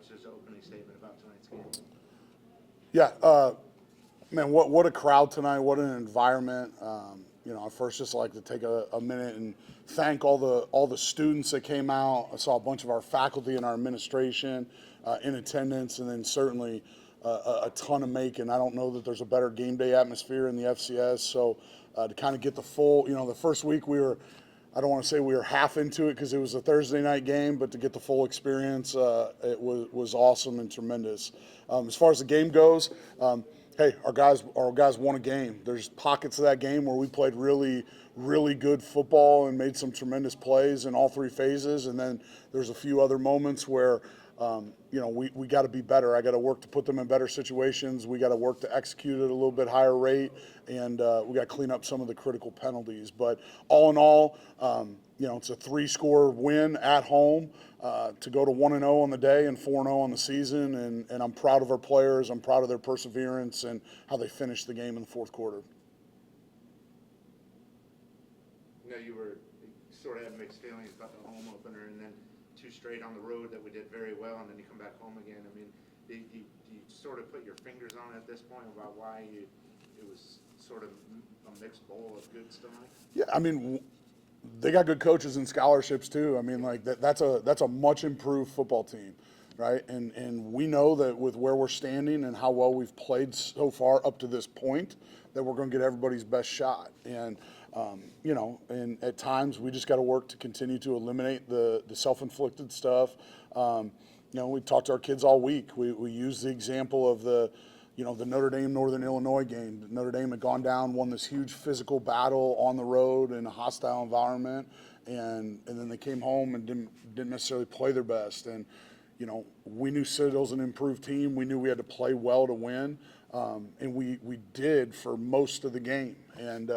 coach's opening statement about tonight's game? Yeah, man, what a crowd tonight! What an environment! I first just like to take a minute and thank all the students that came out. I saw a bunch of our faculty and our administration in attendance, and then certainly a ton of Macon. I don't know that there's a better game day atmosphere in the FCS. So to kind of get the full, the first week we were. I don't want to say we were half into it because it was a Thursday night game, but to get the full experience, it was awesome and tremendous. As far as the game goes, hey, our guys won a game. There's pockets of that game where we played really, really good football and made some tremendous plays in all three phases, and then there's a few other moments where we got to be better. I got to work to put them in better situations. We got to work to execute at a little bit higher rate, and we got to clean up some of the critical penalties. But all in all, it's a 3-score win at home to go to 1-0 on the day and 4-0 on the season. And I'm proud of our players. I'm proud of their perseverance and how they finished the game in the fourth quarter. You were sort of had mixed feelings about the home opener, and then 2 straight on the road that we did very well, and then you come back home again. I mean, do you sort of put your fingers on it at this point about why it was sort of a mixed bowl of good stuff? Yeah, I mean, they got good coaches and scholarships too. I mean, like that's a much improved football team, right? And we know that with where we're standing and how well we've played so far up to this point, that we're going to get everybody's best shot. And and at times we just got to work to continue to eliminate the self-inflicted stuff. We talked to our kids all week. We used the example of the Notre Dame Northern Illinois game. Notre Dame had gone down, won this huge physical battle on the road in a hostile environment, and then they came home and didn't necessarily play their best. And we knew Citadel's an improved team. We knew we had to play well to win, and we did for most of the game. And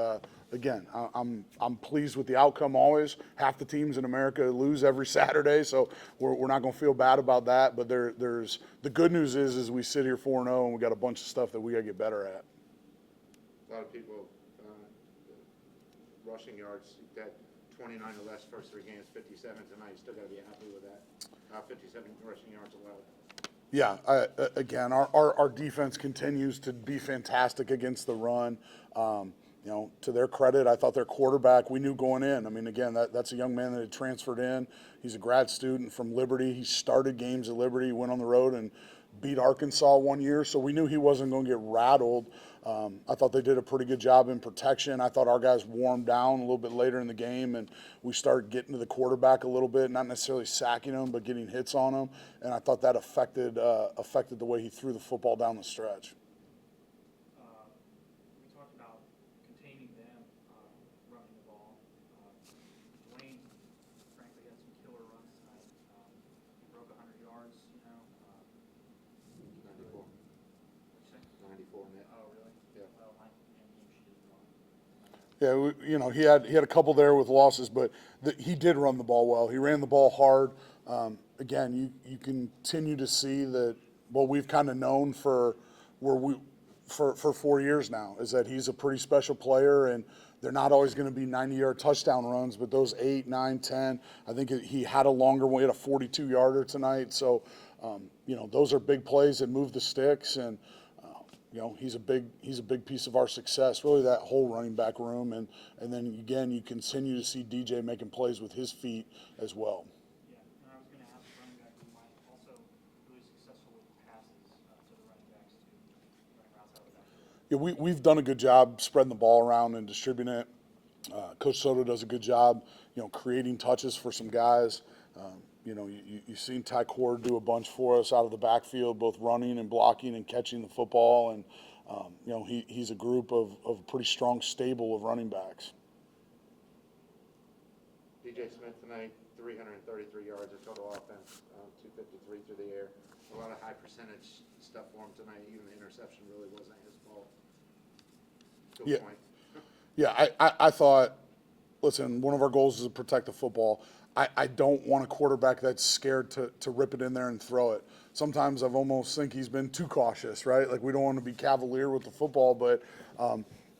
again, I'm pleased with the outcome always. Half the teams in America lose every Saturday, so we're not going to feel bad about that. But there's the good news is we sit here 4-0 and we got a bunch of stuff that we got to get better at. A lot of people rushing yards that 29 or less first 3 games, 57 tonight. You still got to be happy with that. 57 rushing yards allowed. Yeah, again, our defense continues to be fantastic against the run. To their credit, I thought their quarterback, we knew going in. I mean, again, that's a young man that had transferred in. He's a grad student from Liberty. He started games at Liberty, went on the road and beat Arkansas one year, so we knew he wasn't going to get rattled. I thought they did a pretty good job in protection. I thought our guys warmed down a little bit later in the game, and we started getting to the quarterback a little bit, not necessarily sacking him, but getting hits on him. And I thought that affected the way he threw the football down the stretch. We talked about containing them, running the ball. Dwayne, frankly, had some killer runs tonight. He broke 100 yards, 94. What'd you say? 94 net. Oh, really? Yeah. Well, my game sheet is wrong. Yeah, he had a couple there with losses, but he did run the ball well. He ran the ball hard. Again, you continue to see that what we've kind of known for 4 years now is that he's a pretty special player, and they're not always going to be 90-yard touchdown runs, but those 8, 9, 10, I think he had a longer one. He had a 42-yarder tonight. So, those are big plays that move the sticks, and he's a big piece of our success, really that whole running back room. And then, again, you continue to see DJ making plays with his feet as well. Yeah, and I was going to ask the running back who might also really successful with passes to the running backs too, running routes out of the backfield. Yeah, we've done a good job spreading the ball around and distributing it. Coach Soto does a good job, creating touches for some guys. You've seen Ty Cord do a bunch for us out of the backfield, both running and blocking and catching the football. And, he's a group of pretty strong stable of running backs. DJ Smith tonight, 333 yards of total offense, 253 through the air. A lot of high percentage stuff for him tonight. Even the interception really wasn't his fault. To a point. Yeah, I thought, listen, one of our goals is to protect the football. I don't want a quarterback that's scared to rip it in there and throw it. Sometimes I've almost think he's been too cautious, right? Like we don't want to be cavalier with the football, but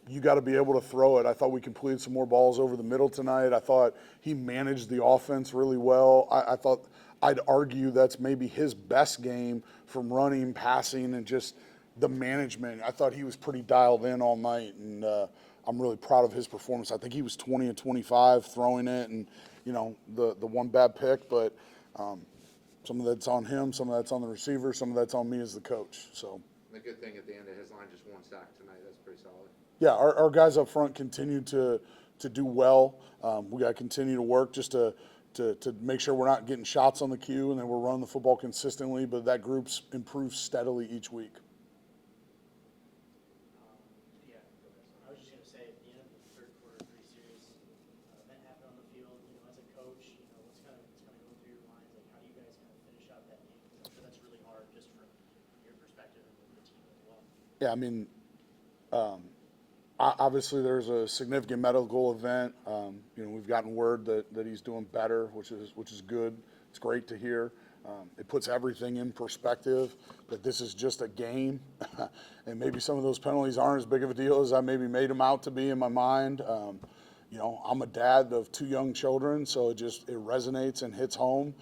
you got to be able to throw it. I thought we completed some more balls over the middle tonight. I thought he managed the offense really well. I thought I'd argue that's maybe his best game from running, passing, and just the management. I thought he was pretty dialed in all night, and I'm really proud of his performance. I think he was 20 and 25 throwing it, and the one bad pick, but some of that's on him, some of that's on the receiver, some of that's on me as the coach. So The good thing at the end of his line, just one sack tonight. That's pretty solid. yeah, our guys up front continue to do well. We got to continue to work just to make sure we're not getting shots on the cue and then we're running the football consistently. But that group's improves steadily each week. Yeah, go ahead. I was just going to say, at the end of the third quarter, pretty serious event happened on the field. As a coach, what's kind of going through your minds? Like, how do you guys kind of finish out that game? Because I'm sure that's really hard, just from your perspective and the team as well. Yeah, I mean, obviously there's a significant medical event. We've gotten word that he's doing better, which is good. It's great to hear. It puts everything in perspective that this is just a game, and maybe some of those penalties aren't as big of a deal as I maybe made them out to be in my mind. I'm a dad of 2 young children, so it resonates and hits home.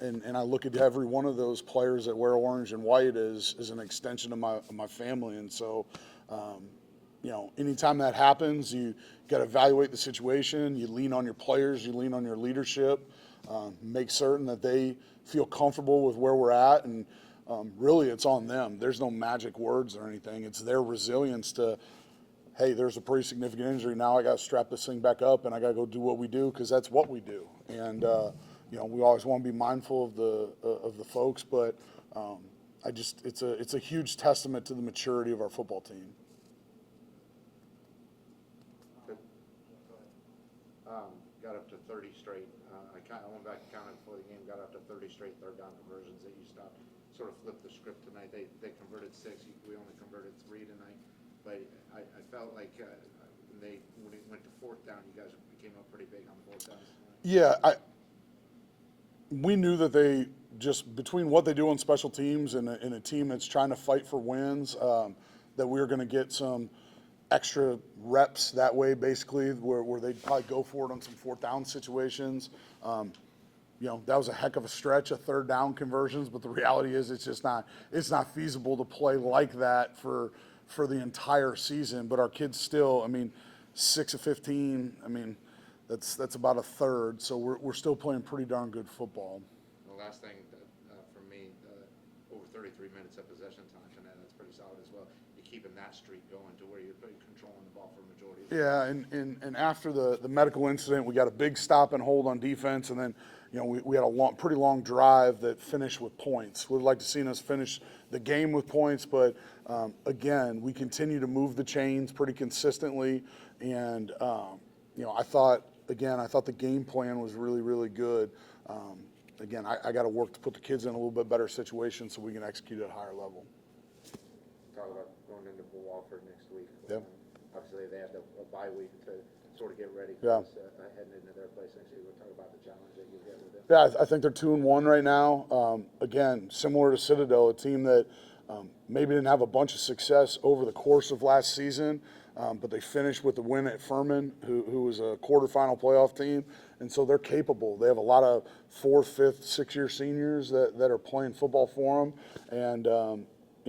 And I look at every one of those players that wear orange and white as an extension of my family, and so. Anytime that happens, you got to evaluate the situation. You lean on your players, you lean on your leadership, make certain that they feel comfortable with where we're at. And really, it's on them. There's no magic words or anything. It's their resilience to, hey, there's a pretty significant injury. Now I got to strap this thing back up and I got to go do what we do because that's what we do. And we always want to be mindful of the folks, but it's a huge testament to the maturity of our football team. Got up to 30 straight. I went back and counted before the game. Got up to 30 straight third down conversions that you stopped. Sort of flipped the script tonight. They converted 6. We only converted 3 tonight. But I felt like when it went to fourth down, you guys came up pretty big on fourth downs tonight. Yeah, we knew that they just between what they do on special teams and a team that's trying to fight for wins, that we were going to get some extra reps that way, basically, where they'd probably go for it on some fourth down situations. That was a heck of a stretch of third down conversions, but the reality is it's not feasible to play like that for the entire season. But our kids still, 6 of 15, that's about a third. So we're still playing pretty darn good football. The last thing for me, over 33 minutes of possession time tonight, that's pretty solid as well. You're keeping that streak going to where you're controlling the ball for a majority of the Yeah, and after the medical incident, we got a big stop and hold on defense, and then we had a pretty long drive that finished with points. We'd like to see us finish the game with points, but again, we continue to move the chains pretty consistently, and I thought the game plan was really, really good. Again, I got to work to put the kids in a little bit better situation so we can execute at a higher level. Talk about going into Walford next week. Yep. Obviously, they have a bye week to sort of get ready Yeah. heading into their place next week. We'll talk about the challenge that you get with them. Yeah, I think they're 2-1 right now. Again, similar to Citadel, a team that maybe didn't have a bunch of success over the course of last season, but they finished with the win at Furman, who was a quarterfinal playoff team, and so they're capable. They have a lot of 4th, 5th, 6-year seniors that are playing football for them, and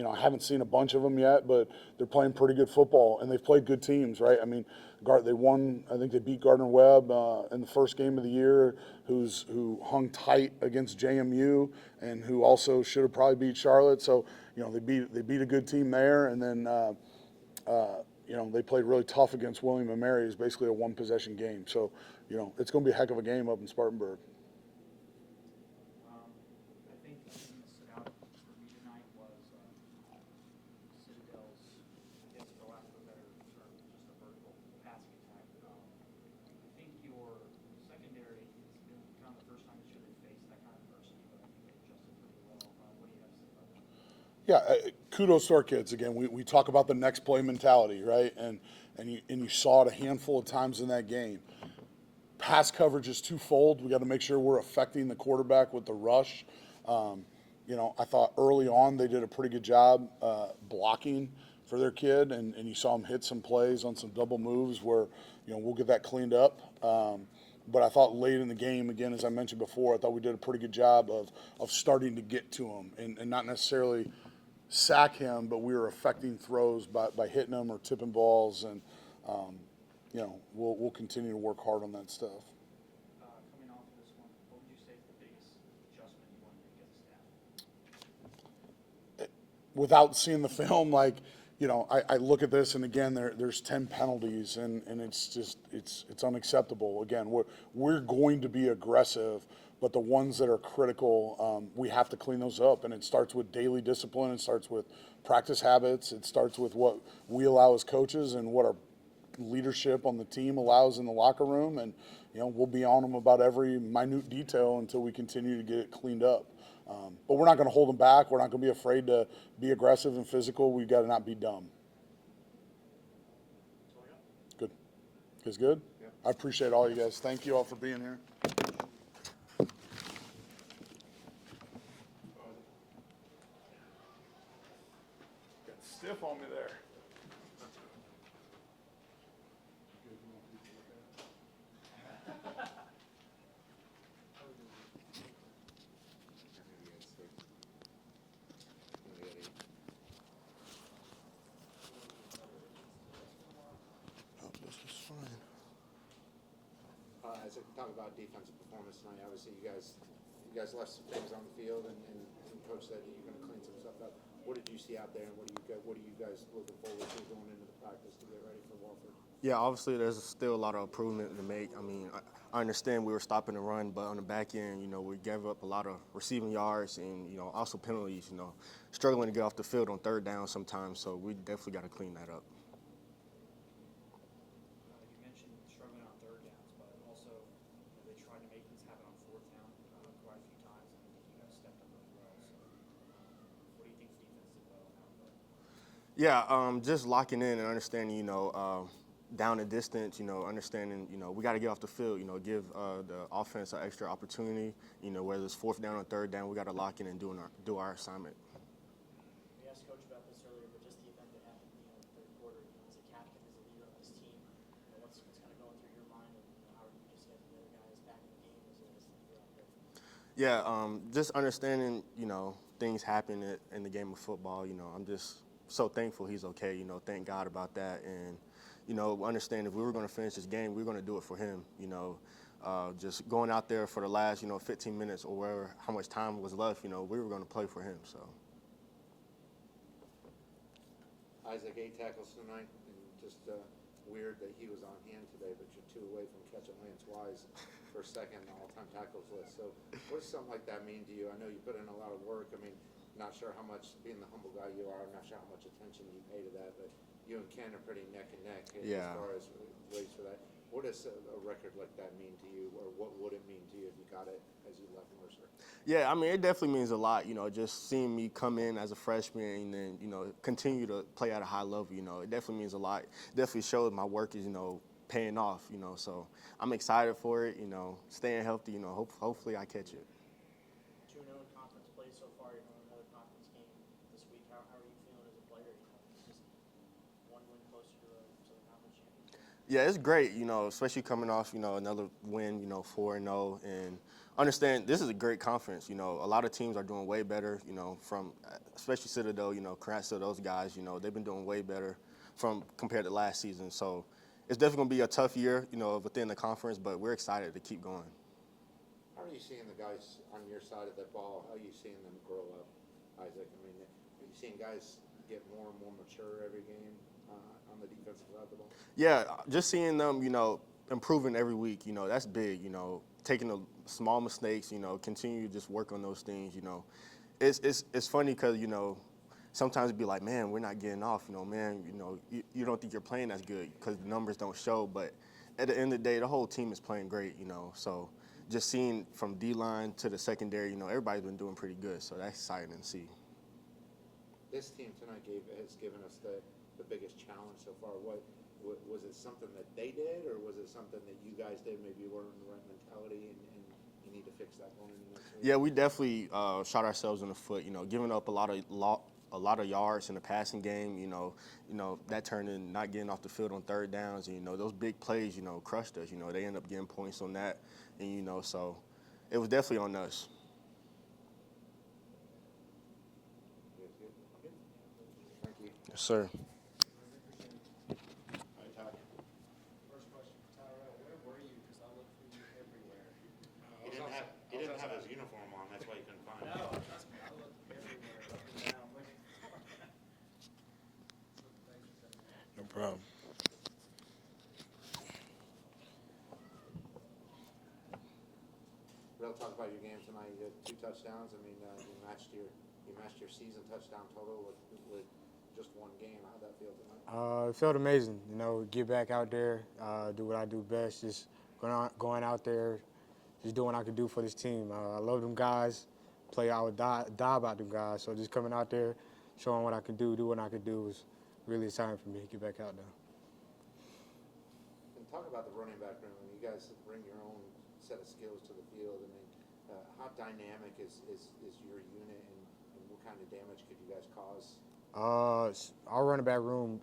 I haven't seen a bunch of them yet, but they're playing pretty good football, and they've played good teams, right? They won. I think they beat Gardner-Webb in the first game of the year, who hung tight against JMU, and who also should have probably beat Charlotte. So they beat a good team there, and then they played really tough against William and Mary. It's basically a 1-possession game. So it's going to be a heck of a game up in Spartanburg. I think the thing that stood out for me tonight was Citadel's, I guess for lack of a better term, just a vertical passing attack. I think your secondary has been kind of the first time this year they faced that kind of adversity, but I think they adjusted pretty well. What do you have to say about that? Yeah, kudos to our kids. Again, we talk about the next play mentality, right? And you saw it a handful of times in that game. Pass coverage is twofold. We got to make sure we're affecting the quarterback with the rush. I thought early on they did a pretty good job blocking for their kid, and you saw them hit some plays on some double moves where, we'll get that cleaned up. But I thought late in the game, again, as I mentioned before, I thought we did a pretty good job of starting to get to him and not necessarily sack him, but we were affecting throws by hitting him or tipping balls, and we'll continue to work hard on that stuff. Coming off of this one, what would you say is the biggest adjustment you want to make as a staff? Without seeing the film, I look at this, and again, there's 10 penalties, and it's just it's unacceptable. Again, we're going to be aggressive, but the ones that are critical, we have to clean those up, and it starts with daily discipline. It starts with practice habits. It starts with what we allow as coaches and what our leadership on the team allows in the locker room, and we'll be on them about every minute detail until we continue to get it cleaned up. But we're not going to hold them back. We're not going to be afraid to be aggressive and physical. We've got to not be dumb. Good. Is good? Yeah. I appreciate all you guys. Thank you all for being here. Got stiff on me there. As I talk about defensive performance tonight, obviously you guys left some things on the field, and Coach said that you're going to clean some stuff up. What did you see out there, and what are you guys looking forward to going into the practice to get ready for Walford? Yeah, obviously there's still a lot of improvement to make. I mean, I understand we were stopping the run, but on the back end, we gave up a lot of receiving yards and, also penalties, struggling to get off the field on third down sometimes. So we definitely got to clean that up. You mentioned struggling on third downs, but also they tried to make things happen on fourth down quite a few times, and I think you guys stepped up really well. So what do you think the defense did well in that regard? Yeah, just locking in and understanding, down and distance, understanding, we got to get off the field, give the offense an extra opportunity, whether it's fourth down or third down, we got to lock in and do our assignment. We asked Coach about this earlier, but just the event that happened in the third quarter, as a captain, as a leader of this team, what's kind of going through your mind, and how are you just getting the other guys back in the game as you're out there? Yeah, just understanding, things happen in the game of football. I'm just so thankful he's okay. Thank God about that, and understand if we were going to finish this game, we were going to do it for him. Just going out there for the last 15 minutes or wherever, how much time was left. We were going to play for him. So. Isaac, 8 tackles tonight, and just weird that he was on hand today, but you're 2 away from catching Lance Wise for second on the all-time tackles list. So what does something like that mean to you? I know you put in a lot of work. I mean, not sure how much, being the humble guy you are, I'm not sure how much attention you pay to that, but you and Ken are pretty neck and neck as far as ways for that. What does a record like that mean to you, or what would it mean to you if you got it as you left Mercer? Yeah, I mean, it definitely means a lot, just seeing me come in as a freshman and then, continue to play at a high level, it definitely means a lot. It definitely shows my work is, paying off, so I'm excited for it, staying healthy, hopefully I catch it. 2-0 conference play so far. You're going to another conference game this week. How are you feeling as a player? It's just one win closer to the conference championship. Yeah, it's great, especially coming off, another win, 4-0, and understand this is a great conference. A lot of teams are doing way better, from especially Citadel, congrats to those guys, they've been doing way better compared to last season. So it's definitely going to be a tough year, within the conference, but we're excited to keep going. How are you seeing the guys on your side of that ball? How are you seeing them grow up, Isaac? I mean, are you seeing guys get more and more mature every game on the defensive side of the ball? Yeah, just seeing them, improving every week, that's big, taking the small mistakes, continue to just work on those things, It's funny because, sometimes it'd be like, man, we're not getting off, man, you don't think you're playing as good because the numbers don't show. But at the end of the day, the whole team is playing great, so just seeing from D-line to the secondary, everybody's been doing pretty good. So that's exciting to see. This team tonight has given us the biggest challenge so far. What was it, something that they did, or was it something that you guys did? Maybe you weren't in the right mentality, and you need to fix that going into next week? Yeah, we definitely shot ourselves in the foot. Giving up a lot a lot of yards in the passing game. That turned in not getting off the field on third downs. And, those big plays, crushed us. They end up getting points on that. And, so it was definitely on us. Thank you. Yes, sir. All right, Todd. First question for Tyrell, where were you? Because I looked for you everywhere. He didn't have his uniform on, that's why you couldn't find him. No, trust me, I looked everywhere, up and down, looking for him. Thanks for coming in. No problem. We'll talk about your game tonight. You had 2 touchdowns. I mean, you matched your season touchdown total with just 1 game. How'd that feel tonight? It felt amazing, get back out there, do what I do best, just going out there, just doing what I could do for this team. I love them guys, I would die about them guys, so just coming out there, showing what I can do what I could do was really exciting for me to get back out there. And talk about the running back room. You guys bring your own set of skills to the field. I mean, how dynamic is your unit, and what kind of damage could you guys cause? Our running back room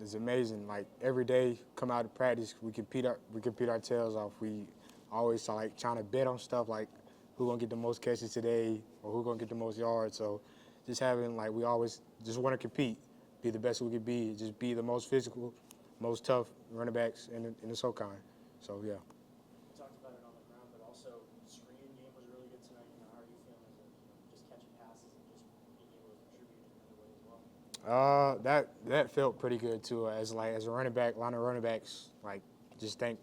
is amazing. Like every day, come out to practice, we compete our tails off. We always trying to bet on stuff like who gonna get the most catches today or who gonna get the most yards. So just having we always just want to compete, be the best we could be, just be the most physical, most tough running backs in the SoCon. So yeah. We talked about it on the ground, but also screening game was really good tonight. How are you feeling as just catching passes and just being able to contribute in another way as well? That felt pretty good too. As a running back, line of running backs,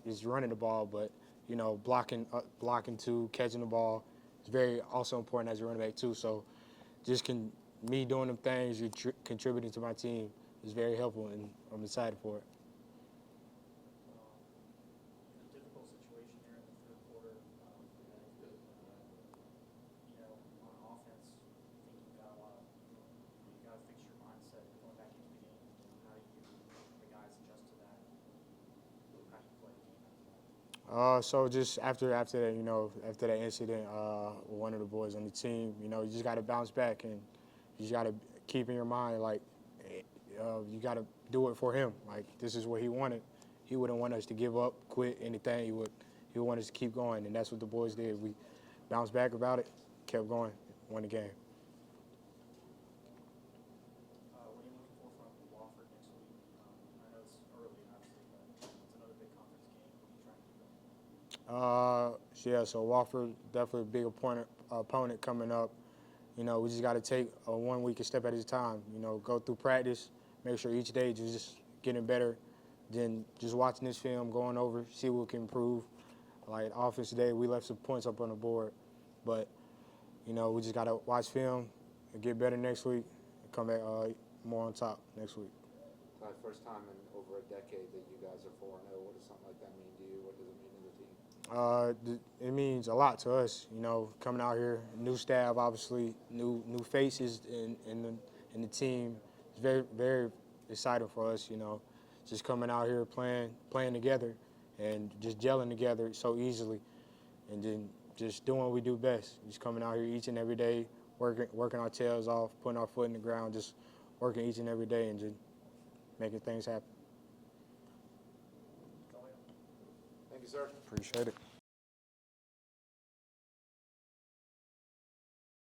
is running the ball, but blocking too, catching the ball is very also important as a running back too. So just me doing them things, contributing to my team is very helpful, and I'm excited for it. A difficult situation there in the third quarter. On offense, I think you've got a lot of, you got to fix your mindset going back into the game. How do the guys adjust to that? How do you play the game after that? So just after that, after that incident with one of the boys on the team, you just got to bounce back, and you just got to keep in your mind you got to do it for him. This is what he wanted. He wouldn't want us to give up, quit, anything. He would want us to keep going, and that's what the boys did. We bounced back about it, kept going, won the game. What are you looking for from Wofford next week? I know it's early, obviously, but it's another big conference game. What are you trying to do? So Wofford, definitely a big opponent coming up. We just got to take 1 week a step at a time. Go through practice, make sure each day just getting better. Then just watching this film, going over, see what we can improve. Offense today, we left some points up on the board, but we just got to watch film and get better next week and come back more on top next week. First time in over a decade that you guys are 4-0. What does something like that mean to you? What does it mean to the team? It means a lot to us, coming out here, new staff, obviously, new faces in the team. It's very, very exciting for us, just coming out here playing together and just gelling together so easily, and then just doing what we do best, just coming out here each and every day, working our tails off, putting our foot in the ground, just working each and every day and just making things happen. Thank you, sir. Appreciate it.